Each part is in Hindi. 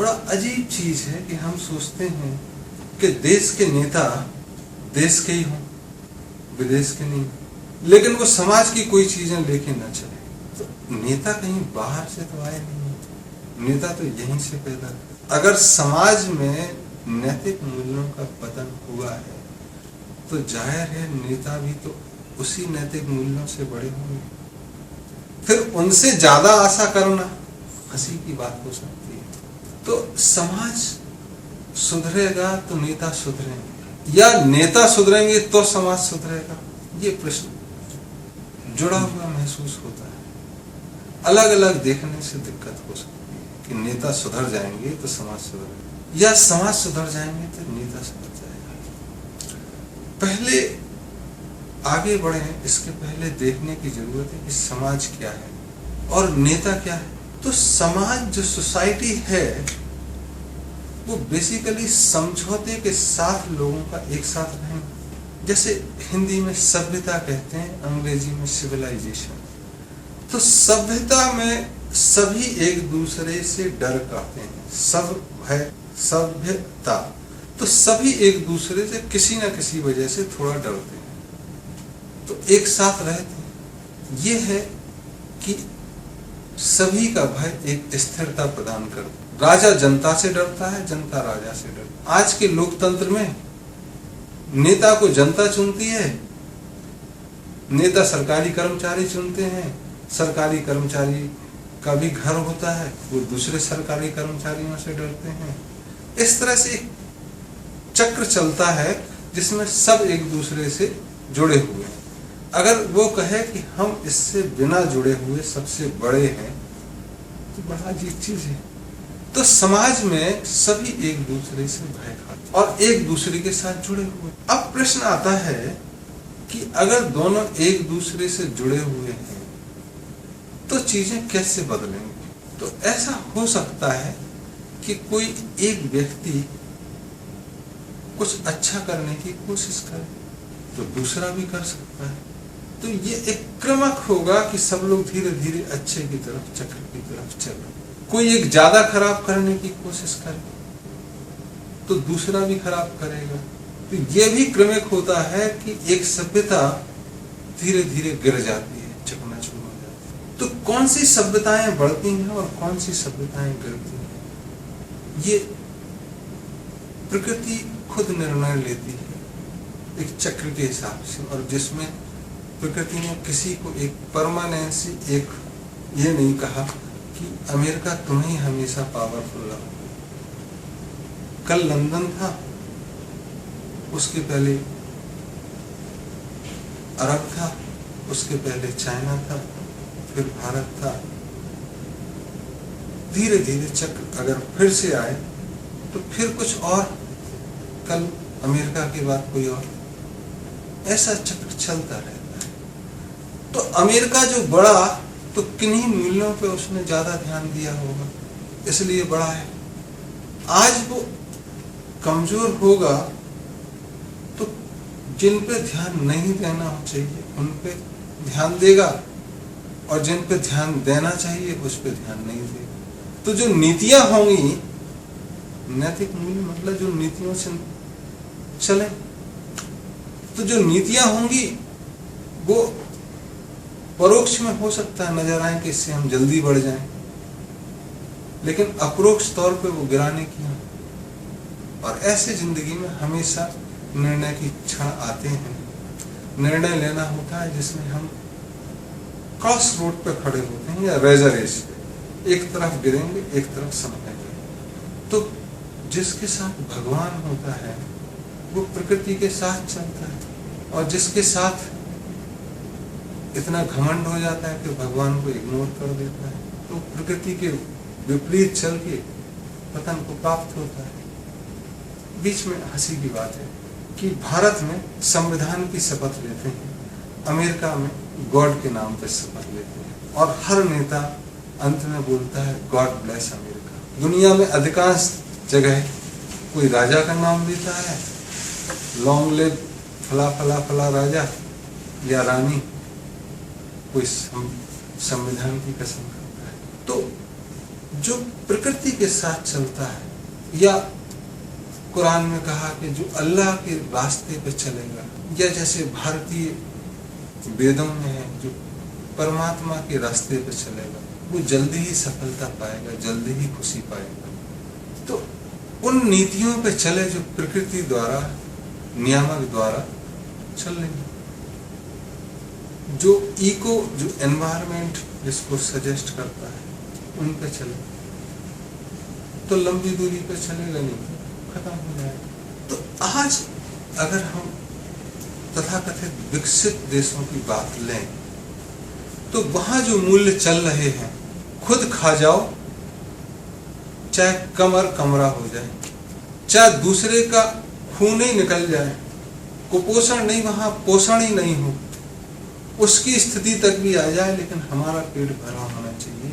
बड़ा अजीब चीज है कि हम सोचते हैं कि देश के नेता देश के ही हों, विदेश के नहीं, लेकिन वो समाज की कोई चीजें लेके न चले। तो नेता कहीं बाहर से तो आए नहीं, नेता तो यहीं से पैदा। अगर समाज में नैतिक मूल्यों का पतन हुआ है तो जाहिर है नेता भी तो उसी नैतिक मूल्यों से बड़े होंगे। फिर उनसे ज्यादा आशा करना हंसी की बात हो सकती है। तो समाज सुधरेगा तो नेता सुधरेंगे, या नेता सुधरेंगे तो समाज सुधरेगा, ये प्रश्न जुड़ा हुआ महसूस होता है। अलग अलग देखने से दिक्कत हो सकती है कि नेता सुधर जाएंगे तो समाज सुधरेगा, या समाज सुधर जाएंगे तो नेता सुधर जाएगा। पहले आगे बढ़े, इसके पहले देखने की जरूरत है कि समाज क्या है और नेता क्या है। तो समाज जो सोसाइटी है वो बेसिकली समझौते के साथ लोगों का एक साथ रहना। जैसे हिंदी में सभ्यता कहते हैं, अंग्रेजी में सिविलाइजेशन। तो सभ्यता में सभी एक दूसरे से डर करते हैं, सब है सभ्यता। तो सभी एक दूसरे से किसी न किसी वजह से थोड़ा डरते हैं, तो एक साथ रहते हैं। ये है कि सभी का भय एक स्थिरता प्रदान करता है। राजा जनता से डरता है, जनता राजा से डरता है। आज के लोकतंत्र में नेता को जनता चुनती है, नेता सरकारी कर्मचारी चुनते हैं, सरकारी कर्मचारी का भी घर होता है, वो दूसरे सरकारी कर्मचारियों से डरते हैं। इस तरह से एक चक्र चलता है जिसमें सब एक दूसरे से जुड़े हुए हैं। अगर वो कहे कि हम इससे बिना जुड़े हुए सबसे बड़े हैं तो बड़ा अजीब चीज है। तो समाज में सभी एक दूसरे से भय खाते और एक दूसरे के साथ जुड़े हुए। अब प्रश्न आता है कि अगर दोनों एक दूसरे से जुड़े हुए हैं तो चीजें कैसे बदलेंगी। तो ऐसा हो सकता है कि कोई एक व्यक्ति कुछ अच्छा करने की कोशिश करे तो दूसरा भी कर सकता है। तो ये एक क्रमक होगा कि सब लोग धीरे धीरे अच्छे की तरफ, चक्र की तरफ चले। कोई एक ज्यादा खराब करने की कोशिश करे तो दूसरा भी खराब करेगा। तो ये भी क्रमिक होता है कि एक सभ्यता धीरे धीरे गिर जाती है, चकनाचूर हो जाती है। तो कौन सी सभ्यताएं बढ़ती हैं और कौन सी सभ्यताएं गिरती हैं, ये प्रकृति खुद निर्णय लेती है एक चक्र के हिसाब से, और जिसमें प्रकृति ने किसी को एक परमानेंसी, एक ये नहीं कहा कि अमेरिका तुम्हें हमेशा पावरफुल रहो। कल लंदन था, उसके पहले अरब था, उसके पहले चाइना था, फिर भारत था। धीरे धीरे चक्र अगर फिर से आए तो फिर कुछ और, कल अमेरिका के बाद कोई और, ऐसा चक्र चलता रहता है। तो अमेरिका जो बढ़ा तो किन्हीं मूल्यों पे उसने ज्यादा ध्यान दिया होगा, इसलिए बढ़ा है। आज वो कमजोर होगा तो जिन पे ध्यान नहीं देना चाहिए उन पे ध्यान देगा, और जिन पे ध्यान देना चाहिए उस पे ध्यान नहीं देगा। तो जो नीतियां होंगी, नैतिक मूल्य मतलब जो नीतियों से चले, तो जो नीतियां होंगी वो परोक्ष में हो सकता है नजर आए कि इससे हम जल्दी बढ़ जाएं, लेकिन अप्रोक्ष तौर पे वो गिराने की हैं। और ऐसे जिंदगी में हमेशा निर्णय की क्षण आते हैं, निर्णय लेना होता है जिसमें हम क्रॉस रोड पे खड़े होते हैं या रेजर एज पे, एक तरफ गिरेंगे एक तरफ समझेंगे। तो जिसके साथ भगवान होता है वो प्रकृति के साथ चलता है, और जिसके साथ इतना घमंड हो जाता है कि भगवान को इग्नोर कर देता है तो प्रकृति के विपरीत चल के पतन को प्राप्त होता है। बीच में हंसी की बात है कि भारत में संविधान की शपथ लेते हैं, अमेरिका में गॉड के नाम पर शपथ लेते हैं, और हर नेता अंत में बोलता है गॉड ब्लेस अमेरिका। दुनिया में अधिकांश जगह कोई राजा का नाम लेता है, लॉन्ग लिव फला फला फला राजा या रानी, कोई संविधान की कसम करता है। तो जो प्रकृति के साथ चलता है, या कुरान में कहा कि जो अल्लाह के रास्ते पे चलेगा, या जैसे भारतीय वेदों में है जो परमात्मा के रास्ते पे चलेगा वो जल्दी ही सफलता पाएगा, जल्दी ही खुशी पाएगा। तो उन नीतियों पे चले जो प्रकृति द्वारा, नियामक द्वारा चल रही है, जो एनवायरमेंट जिसको सजेस्ट करता है उन पे चले, तो लंबी दूरी पे चलेगा नहीं, खत्म हो जाएगा। तो आज अगर हम तथाकथित विकसित देशों की बात लें तो वहां जो मूल्य चल रहे हैं, खुद खा जाओ चाहे कमर कमरा हो जाए, चाहे दूसरे का खून ही निकल जाए, कुपोषण नहीं, वहां पोषण ही नहीं हो, उसकी स्थिति तक भी आ जाए, लेकिन हमारा पेट भरा होना चाहिए।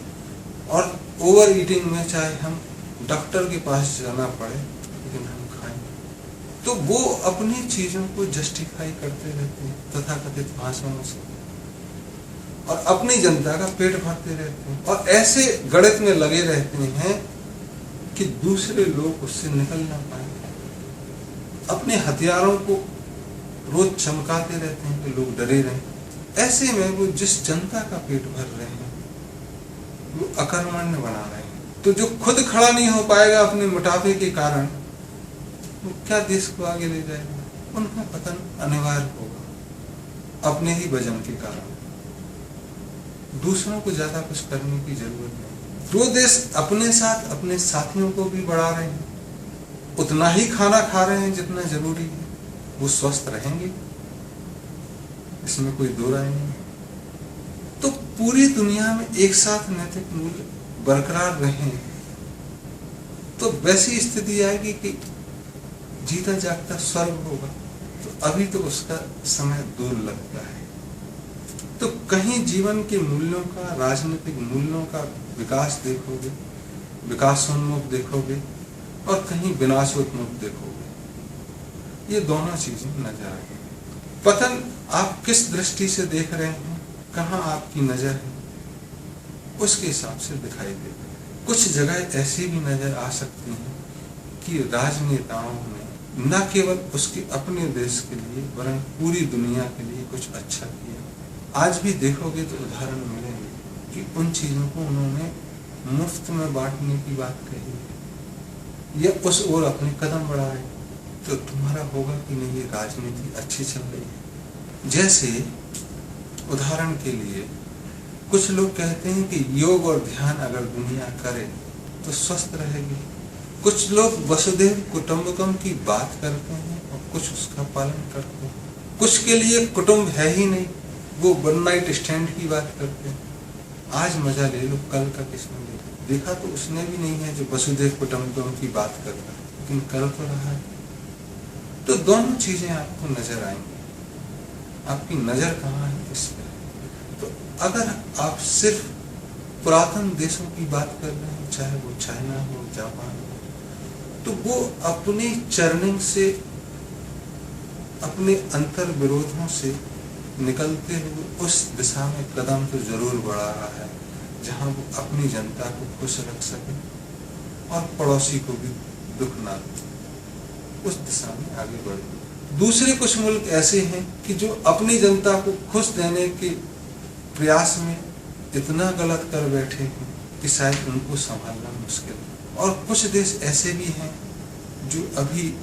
और ओवर ईटिंग में चाहे हम डॉक्टर के पास जाना पड़े लेकिन हम खाएं, तो वो अपनी चीजों को जस्टिफाई करते रहते हैं तथाकथित भाषणों से, और अपनी जनता का पेट भरते रहते हैं, और ऐसे गणित में लगे रहते हैं कि दूसरे लोग उससे निकल ना पाए। अपने हथियारों को रोज चमकाते रहते हैं कि लोग डरे रहें। ऐसे में वो जिस जनता का पेट भर रहे हैं वो अकर्मण्य बना रहे हैं। तो जो खुद खड़ा नहीं हो पाएगा अपने मोटापे के कारण, वो क्या देश को आगे ले जाएगा? उनका पतन अनिवार्य होगा अपने ही वजन के कारण। दूसरों को ज्यादा कुछ करने की जरूरत नहीं। जो देश अपने साथ अपने साथियों को भी बढ़ा रहे हैं, उतना ही खाना खा रहे हैं जितना जरूरी है, वो स्वस्थ रहेंगे, इसमें कोई दो राय नहीं। तो पूरी दुनिया में एक साथ नैतिक मूल्य बरकरार रहें तो वैसी स्थिति आएगी कि जीता जागता स्वर्ग होगा। तो अभी तो उसका समय दूर लगता है। तो कहीं जीवन के मूल्यों का, राजनीतिक मूल्यों का विकास देखोगे, विकासोन्मुख देखोगे, और कहीं विनाशोन्मुख देखोगे। ये दोनों चीजें नजर आएगी। पतन आप किस दृष्टि से देख रहे हैं, कहाँ आपकी नजर है, उसके हिसाब से दिखाई देगा। कुछ जगह ऐसी भी नजर आ सकती हैं कि राजनेताओं ने न केवल उसके अपने देश के लिए वरन पूरी दुनिया के लिए कुछ अच्छा किया। आज भी देखोगे तो उदाहरण मिलेंगे कि उन चीजों को उन्होंने मुफ्त में बांटने की बात कही है या उस ओर अपने कदम बढ़ाए। तो तुम्हारा होगा कि नहीं ये राजनीति अच्छी चल रही है। जैसे उदाहरण के लिए कुछ लोग कहते हैं कि योग और ध्यान अगर दुनिया करे तो स्वस्थ रहेगी। कुछ लोग वसुधैव कुटुंबकम की बात करते हैं और कुछ उसका पालन करते हैं। कुछ के लिए कुटुंब है ही नहीं, वो वन नाइट स्टैंड की बात करते हैं। आज मजा ले लो, कल का किसने देखा तो उसने भी नहीं है जो वसुधैव कुटुंबकम की बात कर रहा है, लेकिन कर तो रहा है। तो दोनों चीजें आपको नजर आएंगी। आपकी नजर कहाँ है इस पर। तो अगर आप सिर्फ पुरातन देशों की बात कर रहे हैं, चाहे वो चाइना हो, जापान हो, तो वो अपनी चर्निंग से, अपने अंतर विरोधों से निकलते हुए उस दिशा में कदम तो जरूर बढ़ा रहा है जहां वो अपनी जनता को खुश रख सके और पड़ोसी को भी दुख ना दे। उस दिशा में आगे बढ़े। दूसरे कुछ मुल्क ऐसे हैं कि जो अपनी जनता को खुश देने के प्रयास में इतना गलत कर बैठे हैं कि शायद उनको संभालना मुश्किल है। और कुछ देश ऐसे भी हैं जो अभी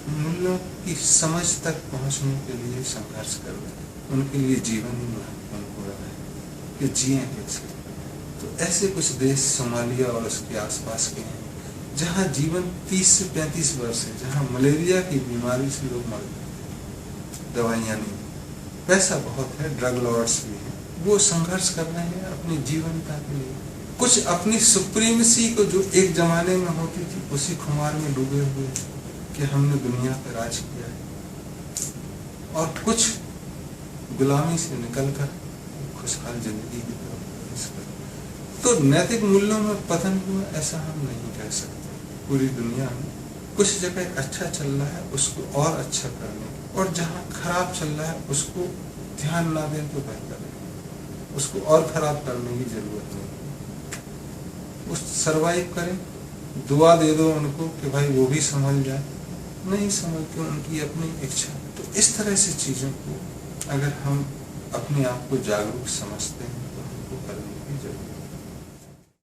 मूल्यों की समझ तक पहुंचने के लिए संघर्ष कर रहे हैं। उनके लिए जीवन ही महत्वपूर्ण हो रहा है कि जिए कैसे। तो ऐसे कुछ देश सोमालिया और उसके आसपास के हैं जहाँ जीवन 30 से 35 वर्ष है, जहाँ मलेरिया की बीमारी से लोग मर गए, दवाइयाँ नहीं, पैसा बहुत है, ड्रग लॉर्ड्स भी हैं, वो संघर्ष कर रहे हैं अपनी जीवनता के लिए। कुछ अपनी सुप्रीमेसी को जो एक जमाने में होती थी उसी खुमार में डूबे हुए कि हमने दुनिया पर राज किया है, और कुछ गुलामी से निकलकर खुशहाल जिंदगी की तरफ। तो नैतिक मूल्यों में पतन हुआ ऐसा हम नहीं कह सकते। पूरी दुनिया में कुछ जगह अच्छा चल रहा है उसको और अच्छा करने, और जहाँ खराब चल रहा है उसको ध्यान ना दें तो बेहतर है, उसको और खराब करने की जरूरत नहीं। उस सरवाइव करें, दुआ दे दो उनको कि भाई वो भी संभल जाए, नहीं संभल के उनकी अपनी इच्छा। तो इस तरह से चीज़ों को अगर हम अपने आप को जागरूक समझते हैं तो हमको करनी